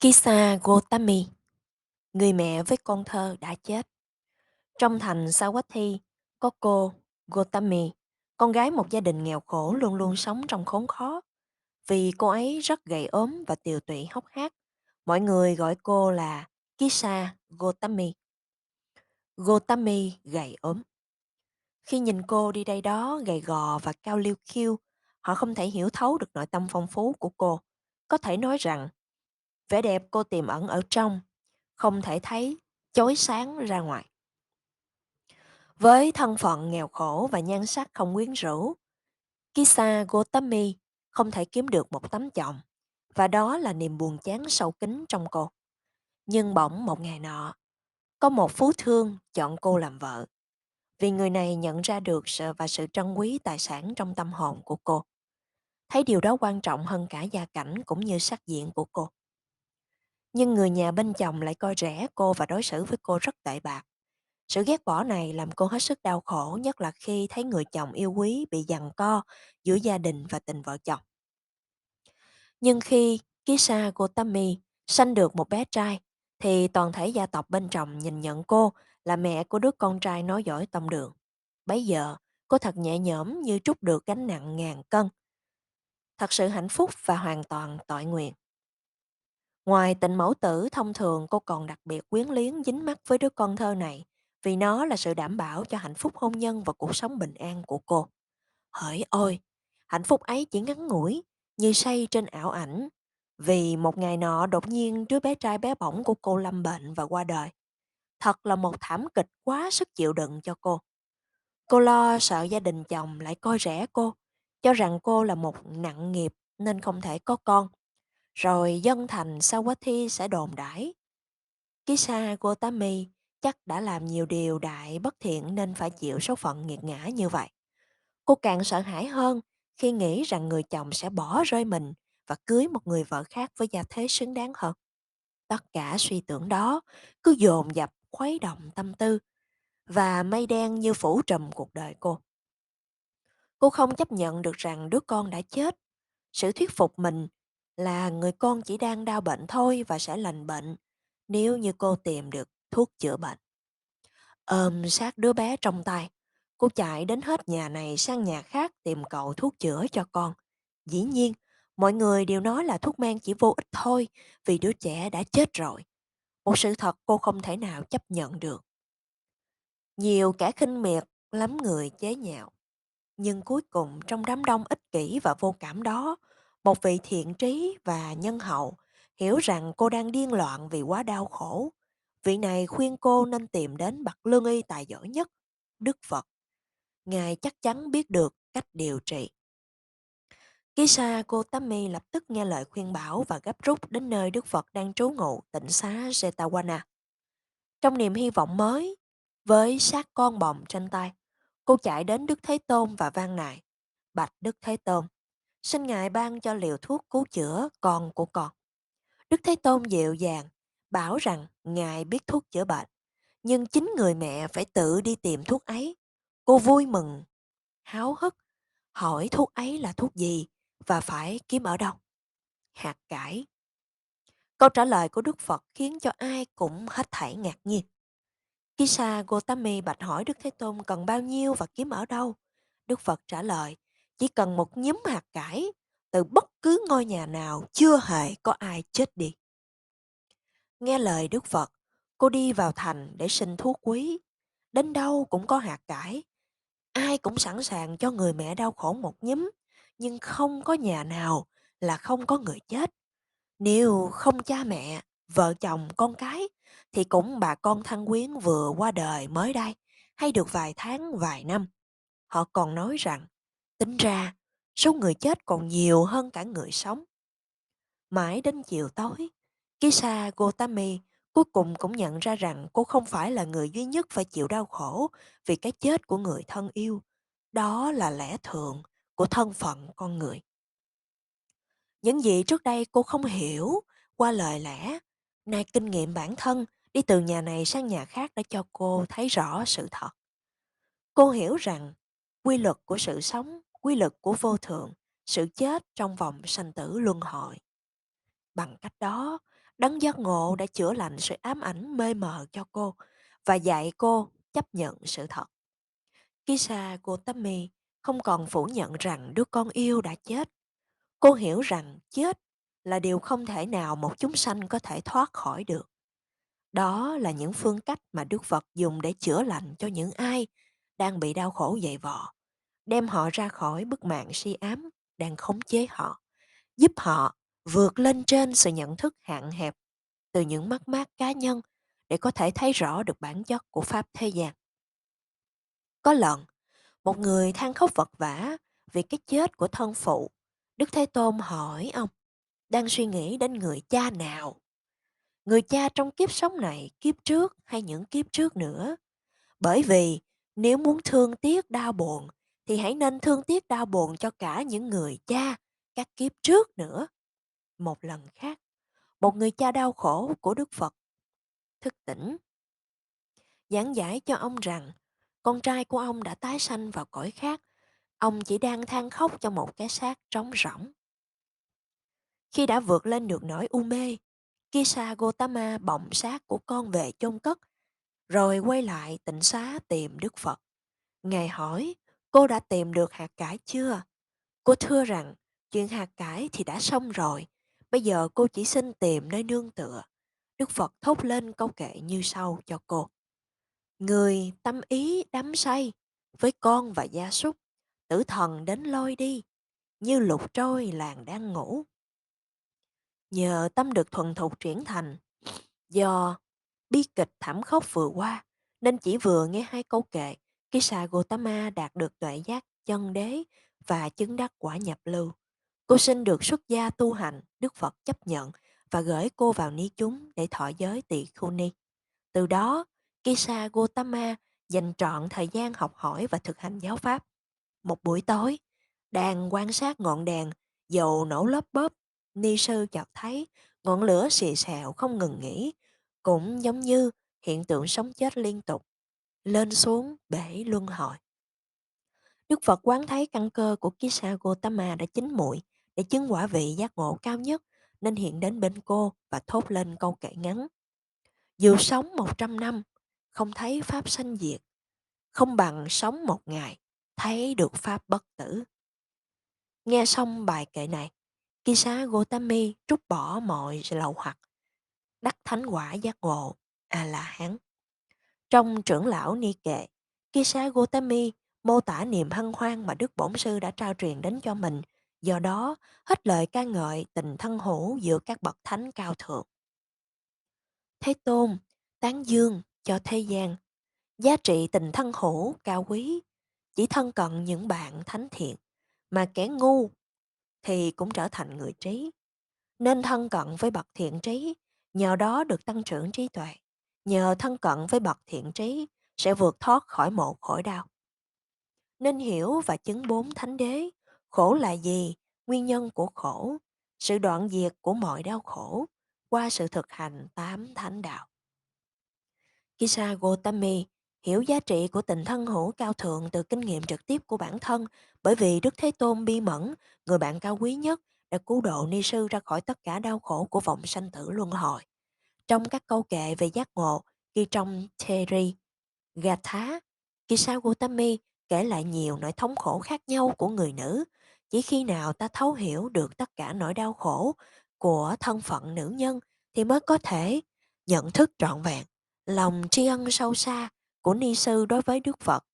Kisa Gotami, người mẹ với con thơ đã chết. Trong thành Sawathi có cô Gotami, con gái một gia đình nghèo khổ luôn luôn sống trong khốn khó. Vì cô ấy rất gầy ốm và tiều tụy hốc hác, mọi người gọi cô là Kisa Gotami. Gotami gầy ốm. Khi nhìn cô đi đây đó gầy gò và cao liêu khiêu, họ không thể hiểu thấu được nội tâm phong phú của cô. Có thể nói rằng vẻ đẹp cô tiềm ẩn ở trong, không thể thấy, chói sáng ra ngoài. Với thân phận nghèo khổ và nhan sắc không quyến rũ, Kisa Gotami không thể kiếm được một tấm chồng, và đó là niềm buồn chán sâu kín trong cô. Nhưng bỗng một ngày nọ, có một phú thương chọn cô làm vợ, vì người này nhận ra được sự trân quý tài sản trong tâm hồn của cô. Thấy điều đó quan trọng hơn cả gia cảnh cũng như sắc diện của cô. Nhưng người nhà bên chồng lại coi rẻ cô và đối xử với cô rất tệ bạc. Sự ghét bỏ này làm cô hết sức đau khổ, nhất là khi thấy người chồng yêu quý bị giằng co giữa gia đình và tình vợ chồng. Nhưng khi Kisa Gotami sanh được một bé trai, thì toàn thể gia tộc bên chồng nhìn nhận cô là mẹ của đứa con trai nói giỏi tông đường. Bấy giờ, cô thật nhẹ nhõm như trút được gánh nặng ngàn cân. Thật sự hạnh phúc và hoàn toàn tội nguyện. Ngoài tình mẫu tử thông thường, cô còn đặc biệt quyến luyến dính mắc với đứa con thơ này, vì nó là sự đảm bảo cho hạnh phúc hôn nhân và cuộc sống bình an của cô. Hỡi ôi, hạnh phúc ấy chỉ ngắn ngủi, như say trên ảo ảnh. Vì một ngày nọ đột nhiên đứa bé trai bé bỏng của cô lâm bệnh và qua đời. Thật là một thảm kịch quá sức chịu đựng cho cô. Cô lo sợ gia đình chồng lại coi rẻ cô, cho rằng cô là một nặng nghiệp nên không thể có con. Rồi dân thành Sawathi sẽ đồn đãi. Kisa Gotami chắc đã làm nhiều điều đại bất thiện nên phải chịu số phận nghiệt ngã như vậy. Cô càng sợ hãi hơn khi nghĩ rằng người chồng sẽ bỏ rơi mình và cưới một người vợ khác với gia thế xứng đáng hơn. Tất cả suy tưởng đó cứ dồn dập khuấy động tâm tư và mây đen như phủ trùm cuộc đời cô. Cô không chấp nhận được rằng đứa con đã chết. Sự thuyết phục mình là người con chỉ đang đau bệnh thôi và sẽ lành bệnh nếu như cô tìm được thuốc chữa bệnh. Ôm sát đứa bé trong tay, cô chạy đến hết nhà này sang nhà khác tìm cậu thuốc chữa cho con. Dĩ nhiên, mọi người đều nói là thuốc men chỉ vô ích thôi vì đứa trẻ đã chết rồi. Một sự thật cô không thể nào chấp nhận được. Nhiều kẻ khinh miệt lắm người chế nhạo. Nhưng cuối cùng trong đám đông ích kỷ và vô cảm đó, một vị thiện trí và nhân hậu hiểu rằng cô đang điên loạn vì quá đau khổ. Vị này khuyên cô nên tìm đến bậc lương y tài giỏi nhất, Đức Phật. Ngài chắc chắn biết được cách điều trị. Kisa Gotami lập tức nghe lời khuyên bảo và gấp rút đến nơi Đức Phật đang trú ngụ tịnh xá Jetavana. Trong niềm hy vọng mới, với xác con bồng trên tay, cô chạy đến Đức Thế Tôn và van nài. Bạch Đức Thế Tôn, xin Ngài ban cho liều thuốc cứu chữa con của con. Đức Thế Tôn dịu dàng, bảo rằng Ngài biết thuốc chữa bệnh, nhưng chính người mẹ phải tự đi tìm thuốc ấy. Cô vui mừng, háo hức, hỏi thuốc ấy là thuốc gì và phải kiếm ở đâu. Hạt cải. Câu trả lời của Đức Phật khiến cho ai cũng hết thảy ngạc nhiên. Kisa Gotami bạch hỏi Đức Thế Tôn cần bao nhiêu và kiếm ở đâu. Đức Phật trả lời, chỉ cần một nhúm hạt cải từ bất cứ ngôi nhà nào chưa hề có ai chết đi. Nghe lời Đức Phật, cô đi vào thành để xin thuốc quý. Đến đâu cũng có hạt cải. Ai cũng sẵn sàng cho người mẹ đau khổ một nhúm, nhưng không có nhà nào là không có người chết. Nếu không cha mẹ, vợ chồng, con cái, thì cũng bà con thân quyến vừa qua đời mới đây, hay được vài tháng, vài năm. Họ còn nói rằng, tính ra, số người chết còn nhiều hơn cả người sống. Mãi đến chiều tối, Kisa Gotami cuối cùng cũng nhận ra rằng cô không phải là người duy nhất phải chịu đau khổ vì cái chết của người thân yêu. Đó là lẽ thường của thân phận con người. Những gì trước đây cô không hiểu qua lời lẽ, nay kinh nghiệm bản thân đi từ nhà này sang nhà khác đã cho cô thấy rõ sự thật. Cô hiểu rằng quy luật của sự sống, quy luật của vô thường, sự chết trong vòng sanh tử luân hồi. Bằng cách đó, Đấng giác ngộ đã chữa lành sự ám ảnh mê mờ cho cô và dạy cô chấp nhận sự thật. Kisa Gotami không còn phủ nhận rằng đứa con yêu đã chết. Cô hiểu rằng chết là điều không thể nào một chúng sanh có thể thoát khỏi được. Đó là những phương cách mà Đức Phật dùng để chữa lành cho những ai đang bị đau khổ dày vò, đem họ ra khỏi bức màn si ám đang khống chế họ, giúp họ vượt lên trên sự nhận thức hạn hẹp từ những mất mát cá nhân để có thể thấy rõ được bản chất của Pháp thế gian. Có lần, một người than khóc vật vã vì cái chết của thân phụ. Đức Thế Tôn hỏi ông, đang suy nghĩ đến người cha nào? Người cha trong kiếp sống này, kiếp trước hay những kiếp trước nữa? Bởi vì nếu muốn thương tiếc đau buồn, thì hãy nên thương tiếc đau buồn cho cả những người cha các kiếp trước nữa. Một lần khác, một người cha đau khổ của Đức Phật thức tỉnh, giảng giải cho ông rằng con trai của ông đã tái sanh vào cõi khác. Ông chỉ đang than khóc cho một cái xác trống rỗng. Khi đã vượt lên được nỗi u mê, Kisa Gotama bồng xác của con về chôn cất, rồi quay lại tịnh xá tìm Đức Phật. Ngài hỏi, cô đã tìm được hạt cải chưa? Cô thưa rằng, chuyện hạt cải thì đã xong rồi, bây giờ cô chỉ xin tìm nơi nương tựa. Đức Phật thốt lên câu kệ như sau cho cô. Người tâm ý đắm say với con và gia súc, tử thần đến lôi đi, như lục trôi làng đang ngủ. Nhờ tâm được thuần thục chuyển thành, do bi kịch thảm khốc vừa qua, nên chỉ vừa nghe hai câu kệ, Kisa Gotama đạt được tuệ giác chân đế và chứng đắc quả nhập lưu. Cô xin được xuất gia tu hành, Đức Phật chấp nhận và gửi cô vào ni chúng để thọ giới tỳ khưu ni. Từ đó, Kisa Gotama dành trọn thời gian học hỏi và thực hành giáo pháp. Một buổi tối, đang quan sát ngọn đèn, dầu nổ lốp bốp, ni sư chợt thấy ngọn lửa xì xèo không ngừng nghỉ, cũng giống như hiện tượng sống chết liên tục, lên xuống bể luân hồi. Đức Phật quán thấy căn cơ của Kisa Gotama đã chín muội để chứng quả vị giác ngộ cao nhất, nên hiện đến bên cô và thốt lên câu kệ ngắn. Dù sống 100 năm, không thấy Pháp sanh diệt, không bằng sống một ngày, thấy được Pháp bất tử. Nghe xong bài kệ này, Kisa Gotami trút bỏ mọi lậu hoặc, đắc thánh quả giác ngộ, A-la-hán. Trong trưởng lão ni kệ, Kisa Gotami mô tả niềm hân hoan mà Đức Bổn Sư đã trao truyền đến cho mình, do đó hết lời ca ngợi tình thân hữu giữa các bậc thánh cao thượng. Thế Tôn, tán dương cho thế gian, giá trị tình thân hữu cao quý, chỉ thân cận những bạn thánh thiện, mà kẻ ngu thì cũng trở thành người trí. Nên thân cận với bậc thiện trí, nhờ đó được tăng trưởng trí tuệ. Nhờ thân cận với bậc thiện trí, sẽ vượt thoát khỏi một khổ đau. Nên hiểu và chứng bốn thánh đế, khổ là gì, nguyên nhân của khổ, sự đoạn diệt của mọi đau khổ, qua sự thực hành tám thánh đạo. Kisa Gotami hiểu giá trị của tình thân hữu cao thượng từ kinh nghiệm trực tiếp của bản thân, bởi vì Đức Thế Tôn bi mẫn, người bạn cao quý nhất, đã cứu độ ni sư ra khỏi tất cả đau khổ của vọng sanh tử luân hồi. Trong các câu kệ về giác ngộ ghi trong Theri Gatha, Kisa Gotami kể lại nhiều nỗi thống khổ khác nhau của người nữ. Chỉ khi nào ta thấu hiểu được tất cả nỗi đau khổ của thân phận nữ nhân thì mới có thể nhận thức trọn vẹn lòng tri ân sâu xa của ni sư đối với Đức Phật,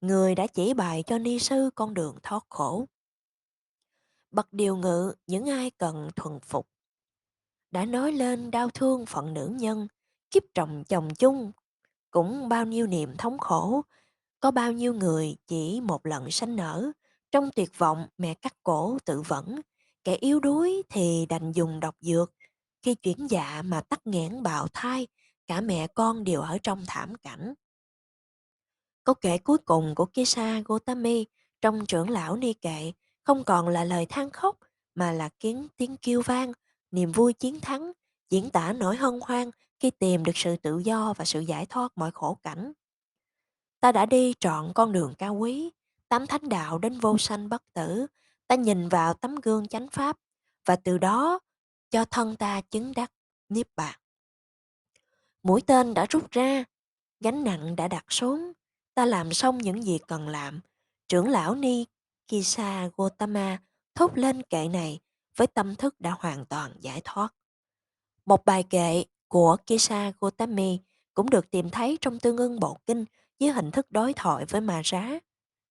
người đã chỉ bày cho ni sư con đường thoát khổ. Bậc điều ngự những ai cần thuần phục, đã nói lên đau thương phận nữ nhân, kiếp trồng chồng chung, cũng bao nhiêu niềm thống khổ, có bao nhiêu người chỉ một lần sanh nở, trong tuyệt vọng mẹ cắt cổ tự vẫn, kẻ yếu đuối thì đành dùng độc dược, khi chuyển dạ mà tắc nghẽn bào thai, cả mẹ con đều ở trong thảm cảnh. Câu kệ cuối cùng của Kisa Gotami trong trưởng lão ni kệ không còn là lời than khóc mà là tiếng kêu vang, niềm vui chiến thắng, diễn tả nỗi hân hoan khi tìm được sự tự do và sự giải thoát mọi khổ cảnh. Ta đã đi trọn con đường cao quý, tám thánh đạo đến vô sanh bất tử, ta nhìn vào tấm gương chánh pháp và từ đó cho thân ta chứng đắc. Niết Bàn. Mũi tên đã rút ra, gánh nặng đã đặt xuống, ta làm xong những gì cần làm. Trưởng lão Ni Kisa Gotama thốt lên kệ này với tâm thức đã hoàn toàn giải thoát. Một bài kệ của Kisa Gotami cũng được tìm thấy trong Tương ưng Bộ Kinh với hình thức đối thoại với Ma Rá.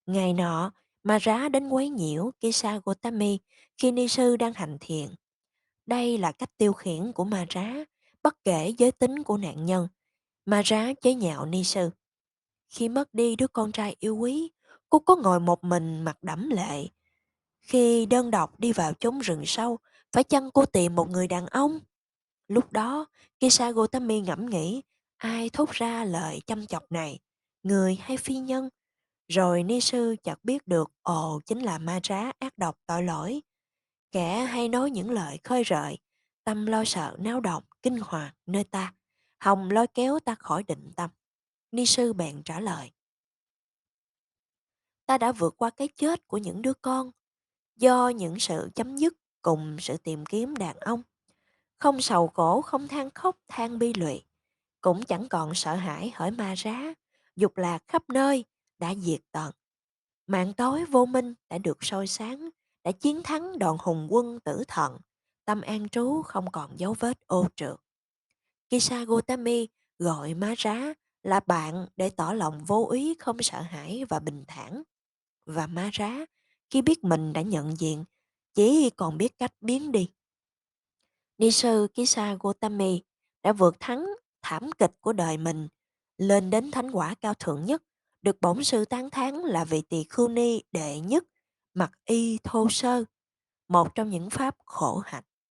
Ngày nọ, Ma Rá đến quấy nhiễu Kisa Gotami khi ni sư đang hành thiền. Đây là cách tiêu khiển của Ma Rá, bất kể giới tính của nạn nhân. Ma Rá chế nhạo ni sư. Khi mất đi đứa con trai yêu quý, cô có ngồi một mình mặt đẫm lệ. Khi đơn độc đi vào chốn rừng sâu, phải chăng cô tìm một người đàn ông? Lúc đó, Kisa Gotami ngẫm nghĩ, ai thốt ra lời chăm chọc này, người hay phi nhân? Rồi ni sư chợt biết được, ồ, chính là ma trá ác độc tội lỗi. Kẻ hay nói những lời khơi gợi, tâm lo sợ náo động, kinh hoàng nơi ta, hòng lôi kéo ta khỏi định tâm. Ni sư bèn trả lời, ta đã vượt qua cái chết của những đứa con, do những sự chấm dứt cùng sự tìm kiếm đàn ông. Không sầu khổ, không than khóc, than bi lụy, cũng chẳng còn sợ hãi hỡi ma rá, dục lạc khắp nơi, đã diệt tận. Mạng tối vô minh đã được soi sáng, đã chiến thắng đoàn hùng quân tử thận, tâm an trú không còn dấu vết ô trượt. Kisa Gotami gọi má rá là bạn để tỏ lòng vô ý không sợ hãi và bình thản. Và má rá khi biết mình đã nhận diện, chỉ còn biết cách biến đi. Ni sư Kisa Gotami đã vượt thắng thảm kịch của đời mình, lên đến thánh quả cao thượng nhất, được bổn sư tán thán là vị tỳ khưu ni đệ nhất, mặc y thô sơ, một trong những pháp khổ hạnh.